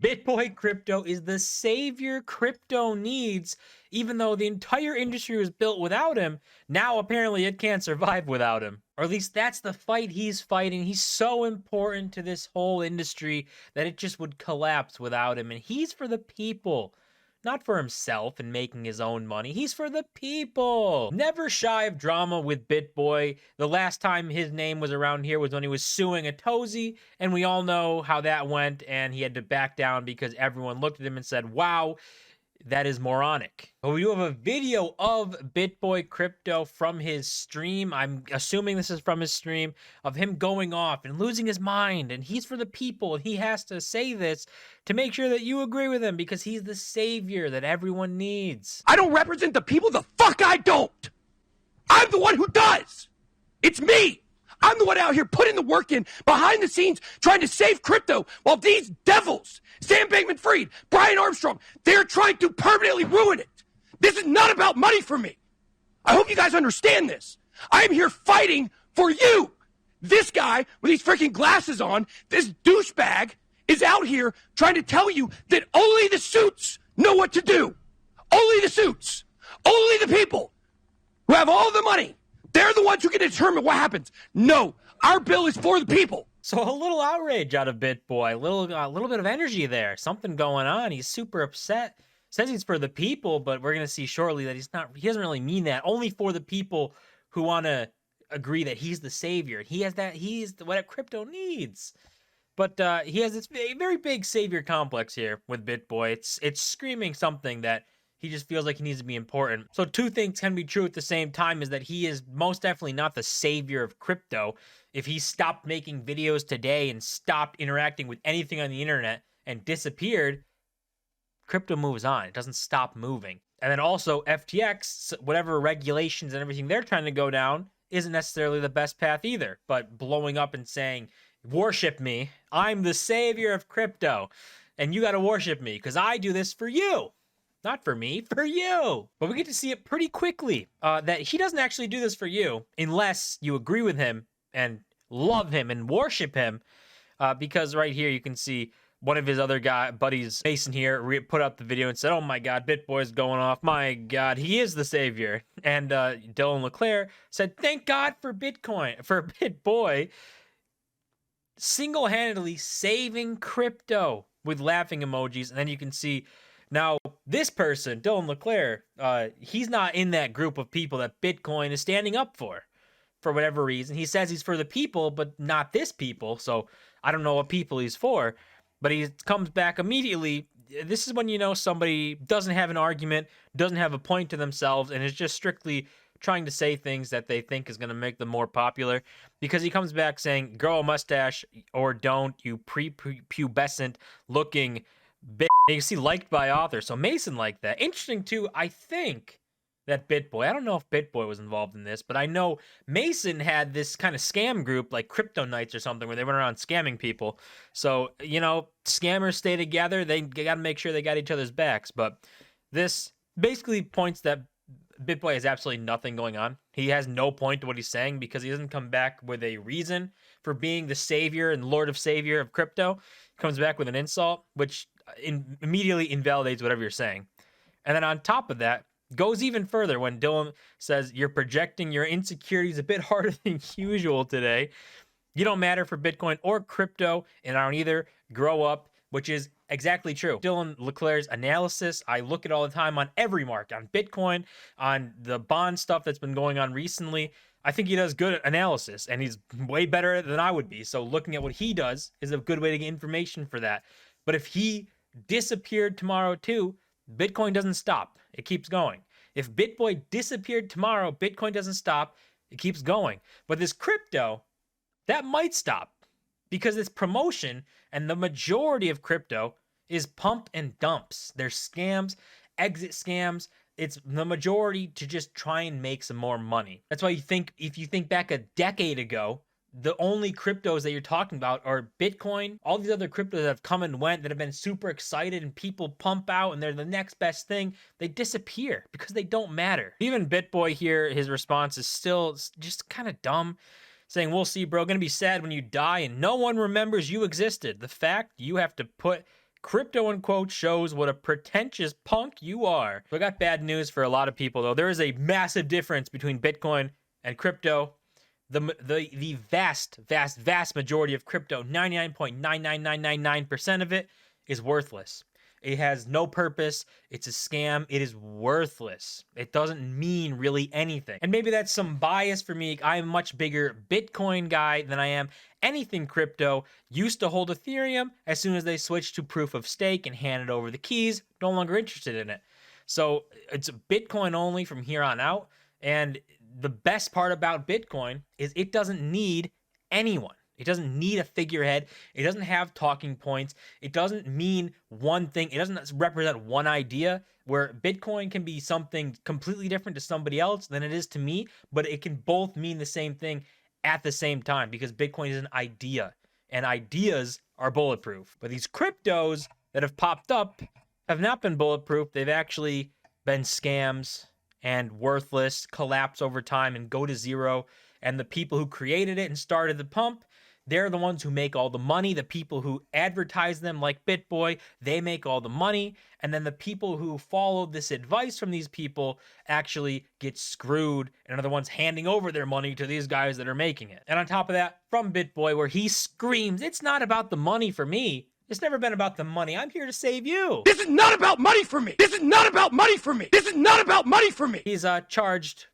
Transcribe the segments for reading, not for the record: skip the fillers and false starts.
Bitboy crypto is the savior crypto needs, even though the entire industry was built without him. Now apparently it can't survive without him. Or at least that's the fight he's fighting. He's so important to this whole industry that it just would collapse without him. And he's for the people. Not for himself and making his own money. He's for the people. Never shy of drama with Bitboy. The last time his name was around here was when he was suing a Tozy, and we all know how that went, and he had to back down because everyone looked at him and said, wow, that is moronic. But we do have a video of Bitboy crypto from his stream. I'm assuming this is from his stream, of him going off and losing his mind, and he's for the people, and he has to say this to make sure that you agree with him because he's the savior that everyone needs. I don't represent the people, the fuck I don't. I'm the one who does. It's me. I'm the one out here putting the work in behind the scenes trying to save crypto while these devils, Sam Bankman-Fried, Brian Armstrong, they're trying to permanently ruin it. This is not about money for me. I hope you guys understand this. I am here fighting for you. This guy with these freaking glasses on, this douchebag, is out here trying to tell you that only the suits know what to do. Only the suits. Only the people who have all the money. They're the ones who can determine what happens. No, our bill is for the people. So a little outrage out of Bitboy, a little bit of energy there. Something going on. He's super upset. Says he's for the people, but we're gonna see shortly that he's not. He doesn't really mean that. Only for the people who want to agree that he's the savior. He has that. He's what crypto needs. But he has this very big savior complex here with Bitboy. It's screaming something that he just feels like he needs to be important. So two things can be true at the same time, is that he is most definitely not the savior of crypto. If he stopped making videos today and stopped interacting with anything on the internet and disappeared, crypto moves on. It doesn't stop moving. And then also FTX, whatever regulations and everything they're trying to go down isn't necessarily the best path either. But blowing up and saying, worship me, I'm the savior of crypto, and you got to worship me because I do this for you. Not for me, for you. But we get to see it pretty quickly that he doesn't actually do this for you unless you agree with him and love him and worship him. Because right here you can see one of his other buddies, Mason here, put up the video and said, oh my God, Bitboy's going off. My God, he is the savior. And Dylan LeClaire said, thank God for Bitboy single-handedly saving crypto, with laughing emojis. And then you can see now, this person, Dylan LeClaire, he's not in that group of people that Bitcoin is standing up for whatever reason. He says he's for the people, but not this people. So I don't know what people he's for, but he comes back immediately. This is when you know somebody doesn't have an argument, doesn't have a point to themselves, and is just strictly trying to say things that they think is going to make them more popular, because he comes back saying, grow a mustache or don't, you prepubescent looking bitch. You can see liked by author. So Mason liked that. Interesting too, I think that Bitboy, I don't know if Bitboy was involved in this, but I know Mason had this kind of scam group like Crypto Nights or something where they went around scamming people. So, you know, scammers stay together. They got to make sure they got each other's backs. But this basically points that Bitboy has absolutely nothing going on. He has no point to what he's saying because he doesn't come back with a reason for being the savior and Lord of Savior of crypto. He comes back with an insult, which immediately invalidates whatever you're saying. And then on top of that, goes even further when Dylan says, you're projecting your insecurities a bit harder than usual today. You don't matter for Bitcoin or crypto, and I don't either. Grow up, which is exactly true. Dylan LeClaire's analysis, I look at all the time on every market, on Bitcoin, on the bond stuff that's been going on recently. I think he does good analysis, and he's way better than I would be. So looking at what he does is a good way to get information for that. But if he disappeared tomorrow too, Bitcoin doesn't stop. It keeps going. If Bitboy disappeared tomorrow, Bitcoin doesn't stop. It keeps going. But this crypto, that might stop because it's promotion, and the majority of crypto is pump and dumps. There's scams, exit scams. It's the majority to just try and make some more money. That's why you think, if you think back a decade ago, the only cryptos that you're talking about are Bitcoin. All these other cryptos that have come and went that have been super excited and people pump out and they're the next best thing, they disappear because they don't matter. Even Bitboy here, his response is still just kind of dumb, saying, we'll see, bro, gonna be sad when you die and no one remembers you existed. The fact you have to put Crypto unquote shows what a pretentious punk you are. So I got bad news for a lot of people though. There is a massive difference between Bitcoin and crypto. The vast majority of crypto, 99.99999% of it is worthless. It has no purpose. It's a scam. It is worthless. It doesn't mean really anything. And maybe that's some bias for me. I'm a much bigger Bitcoin guy than I am anything crypto. Used to hold Ethereum. As soon as they switched to proof of stake and handed over the keys, no longer interested in it. So it's Bitcoin only from here on out. And the best part about Bitcoin is it doesn't need anyone. It doesn't need a figurehead. It doesn't have talking points. It doesn't mean one thing. It doesn't represent one idea, where Bitcoin can be something completely different to somebody else than it is to me, but it can both mean the same thing at the same time, because Bitcoin is an idea and ideas are bulletproof. But these cryptos that have popped up have not been bulletproof. They've actually been scams and worthless, collapse over time and go to zero. And the people who created it and started the pump, they're the ones who make all the money. The people who advertise them, like Bitboy, they make all the money. And then the people who follow this advice from these people actually get screwed and are the ones handing over their money to these guys that are making it. And on top of that, from Bitboy, where he screams, "It's not about the money for me. It's never been about the money. I'm here to save you. This is not about money for me. This is not about money for me. This is not about money for me." He's charged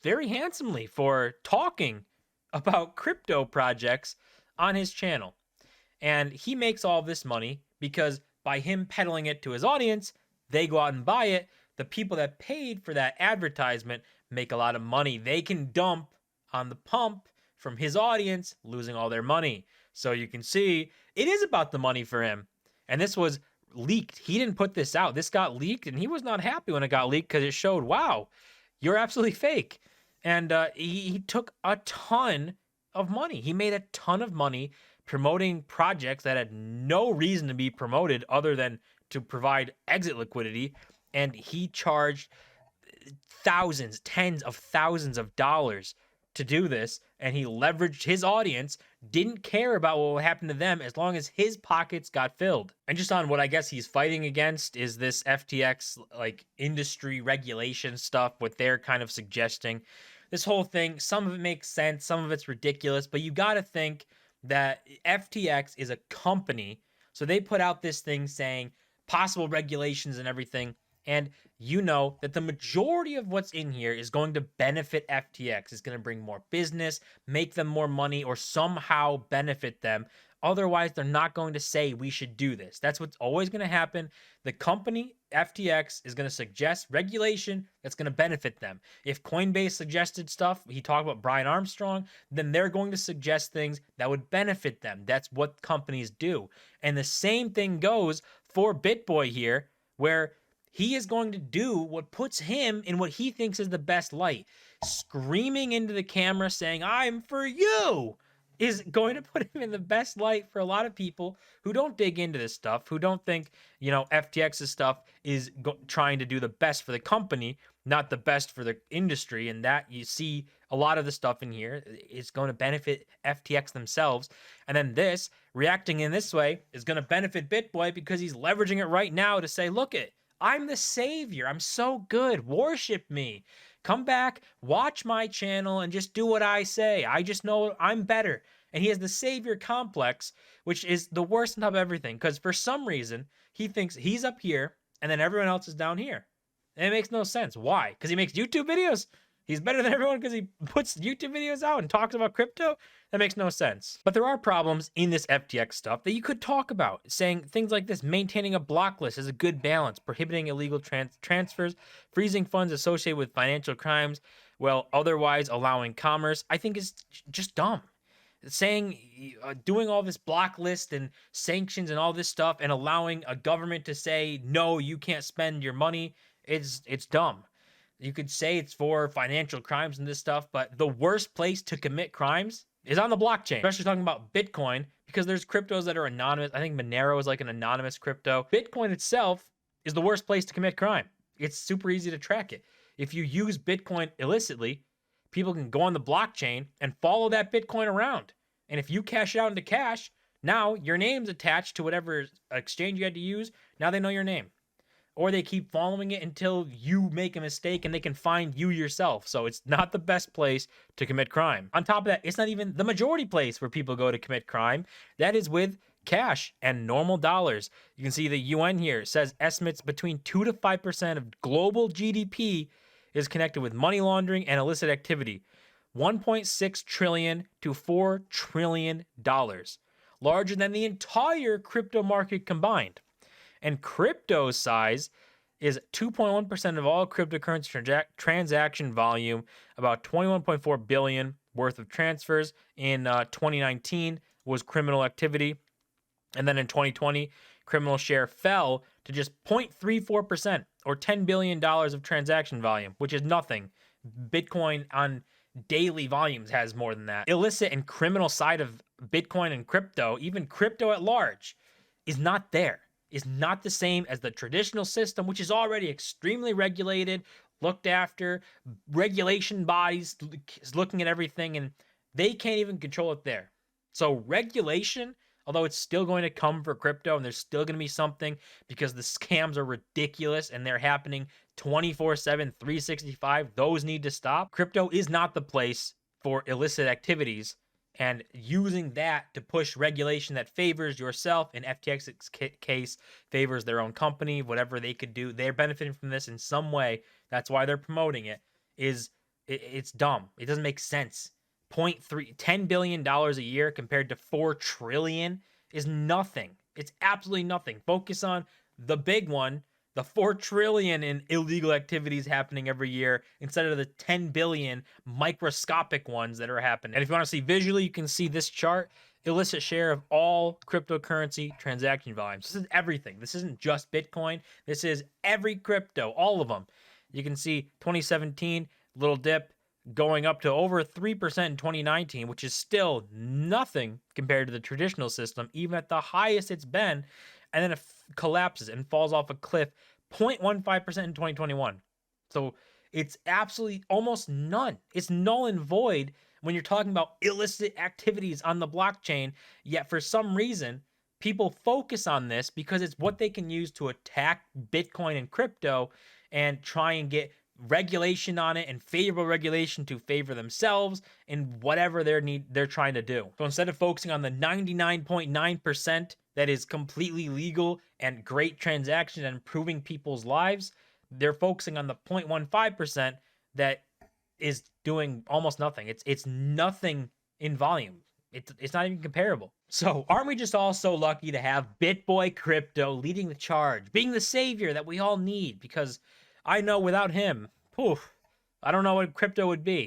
very handsomely for talking about crypto projects on his channel. And he makes all this money because by him peddling it to his audience, they go out and buy it. The people that paid for that advertisement make a lot of money. They can dump on the pump from his audience, losing all their money. So you can see it is about the money for him. And this was leaked. He didn't put this out. This got leaked, and he was not happy when it got leaked because it showed, wow, you're absolutely fake. And he took a ton of money. He made a ton of money promoting projects that had no reason to be promoted other than to provide exit liquidity. And he charged thousands, tens of thousands of dollars to do this. And he leveraged his audience, didn't care about what would happen to them as long as his pockets got filled. And just on what I guess he's fighting against is this FTX like industry regulation stuff, what they're kind of suggesting. This whole thing, some of it makes sense, some of it's ridiculous, but you got to think that FTX is a company. So they put out this thing saying possible regulations and everything. And you know that the majority of what's in here is going to benefit FTX. It's going to bring more business, make them more money, or somehow benefit them. Otherwise, they're not going to say we should do this. That's what's always going to happen. The company, FTX, is going to suggest regulation that's going to benefit them. If Coinbase suggested stuff, he talked about Brian Armstrong, then they're going to suggest things that would benefit them. That's what companies do. And the same thing goes for Bitboy here, where he is going to do what puts him in what he thinks is the best light. Screaming into the camera saying, "I'm for you," is going to put him in the best light for a lot of people who don't dig into this stuff, who don't think, you know, FTX's stuff is trying to do the best for the company, not the best for the industry. And that you see a lot of the stuff in here is going to benefit FTX themselves. And then this, reacting in this way, is going to benefit Bitboy because he's leveraging it right now to say, look it, I'm the savior. I'm so good. Worship me. Come back, watch my channel, and just do what I say. I just know I'm better. And he has the savior complex, which is the worst of everything. Because for some reason, he thinks he's up here, and then everyone else is down here. And it makes no sense. Why? Because he makes YouTube videos? He's better than everyone because he puts YouTube videos out and talks about crypto? That makes no sense. But there are problems in this FTX stuff that you could talk about, saying things like this: maintaining a block list is a good balance, prohibiting illegal transfers, freezing funds associated with financial crimes, while otherwise allowing commerce, I think is just dumb. Saying, doing all this block list and sanctions and all this stuff and allowing a government to say, no, you can't spend your money, it's dumb. You could say it's for financial crimes and this stuff, but the worst place to commit crimes is on the blockchain, especially talking about Bitcoin, because there's cryptos that are anonymous. I think Monero is like an anonymous crypto. Bitcoin itself is the worst place to commit crime. It's super easy to track it. If you use Bitcoin illicitly, people can go on the blockchain and follow that Bitcoin around. And if you cash it out into cash, Now your name's attached to whatever exchange you had to use. Now they know your name. Or they keep following it until you make a mistake and they can find you yourself. So it's not the best place to commit crime. On top of that, it's not even the majority place where people go to commit crime. That is with cash and normal dollars. You can see the UN here says estimates between 2 to 5% of global GDP is connected with money laundering and illicit activity. 1.6 trillion to 4 trillion dollars, larger than the entire crypto market combined. And crypto's size is 2.1% of all cryptocurrency transaction volume, about 21.4 billion worth of transfers in 2019 was criminal activity. And then in 2020, criminal share fell to just 0.34% or $10 billion of transaction volume, which is nothing. Bitcoin on daily volumes has more than that. Illicit and criminal side of Bitcoin and crypto, even crypto at large, is not there. Is not the same as the traditional system, which is already extremely regulated, looked after, regulation bodies looking at everything, and they can't even control it there. So regulation, although it's still going to come for crypto, and there's still going to be something because the scams are ridiculous and they're happening 24/7, 365. Those need to stop. Crypto is not the place for illicit activities, and using that to push regulation that favors yourself, in FTX's case, favors their own company, whatever they could do, they're benefiting from this in some way. That's why they're promoting it. It's dumb. It doesn't make sense. $10 billion a year compared to 4 trillion is nothing. It's absolutely nothing. Focus on the big one, the 4 trillion in illegal activities happening every year instead of the 10 billion microscopic ones that are happening. And if you want to see visually, you can see this chart, illicit share of all cryptocurrency transaction volumes. This is everything. This isn't just Bitcoin. This is every crypto, all of them. You can see 2017, little dip, going up to over 3% in 2019, which is still nothing compared to the traditional system, even at the highest it's been. And then it collapses and falls off a cliff, 0.15% in 2021. So it's absolutely almost none. It's null and void when you're talking about illicit activities on the blockchain. Yet for some reason, people focus on this because it's what they can use to attack Bitcoin and crypto and try and get regulation on it and favorable regulation to favor themselves in whatever they're trying to do. So instead of focusing on the 99.9% that is completely legal and great transaction and improving people's lives, they're focusing on the 0.15% that is doing almost nothing. It's nothing in volume. It's not even comparable. So aren't we just all so lucky to have Bitboy Crypto leading the charge, being the savior that we all need? Because I know without him, I don't know what crypto would be.